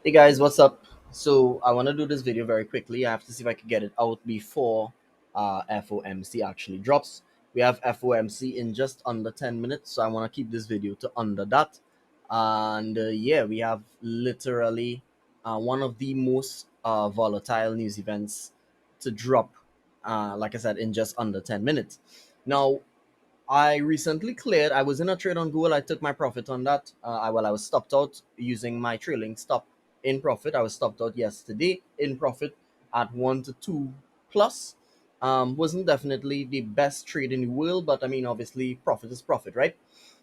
Hey guys, what's up? So I want to do this video very quickly. I have to see if I can get it out before FOMC actually drops. We have FOMC in just under 10 minutes, so I want to keep this video to under that. And yeah, we have literally one of the most volatile news events to drop, like I said, in just under 10 minutes. Now, I recently cleared. I was in a trade on Google. I took my profit on that. I was stopped out using my trailing stop in profit. I was stopped out yesterday in profit at 1 to 2 plus. Wasn't definitely the best trade in the world, but I mean, obviously, profit is profit, right?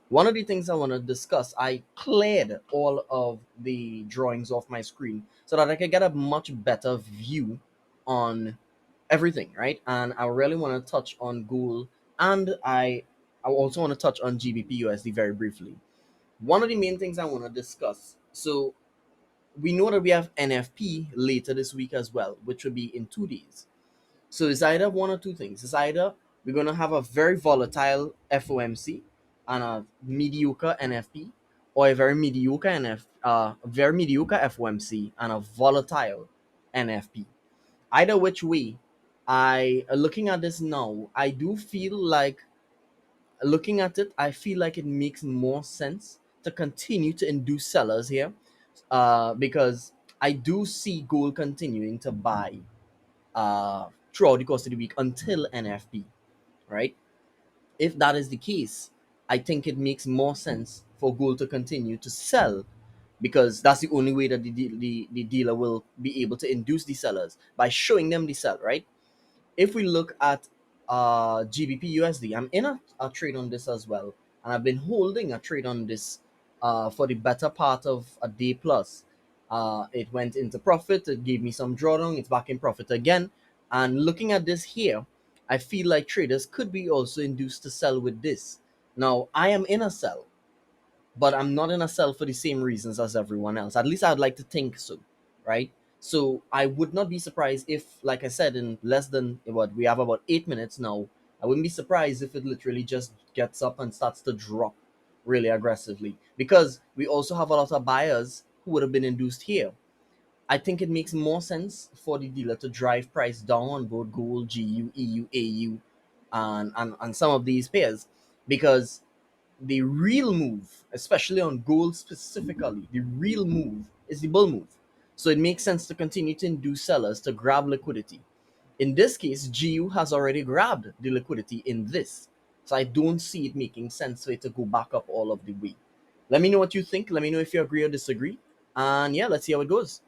One of the things I want to discuss, I cleared all of the drawings off my screen so that I could get a much better view on everything, right? And I really want to touch on Google, and I also want to touch on GBPUSD very briefly. One of the main things I want to discuss. So we know that we have NFP later this week as well, which will be in 2 days. So it's either one or two things. It's either we're gonna have a very volatile FOMC and a mediocre NFP, or a very mediocre FOMC and a volatile NFP. Either which way, I looking at this now, I do feel like looking at it, I feel like it makes more sense to continue to induce sellers here, because I do see gold continuing to buy throughout the course of the week until NFP, right? If that is the case, I think it makes more sense for gold to continue to sell because that's the only way that the dealer will be able to induce the sellers by showing them the sell, right? If we look at GBP USD, I'm in a trade on this as well, and I've been holding a trade on this for the better part of a day plus. It went into profit, it gave me some drawdown, it's back in profit again. And looking at this here, I feel like traders could be also induced to sell with this. Now, I am in a sell, but I'm not in a sell for the same reasons as everyone else. At least I'd like to think so, right? So I would not be surprised if, like I said, in less than what we have about 8 minutes now, I wouldn't be surprised if it literally just gets up and starts to drop really aggressively because we also have a lot of buyers who would have been induced here. I think it makes more sense for the dealer to drive price down on both gold, GU, EU, AU, and some of these pairs because the real move, especially on gold specifically, the real move is the bull move. So it makes sense to continue to induce sellers to grab liquidity. In this case, GU has already grabbed the liquidity in this. So I don't see it making sense for it to go back up all of the way. Let me know what you think. Let me know if you agree or disagree. And yeah, let's see how it goes.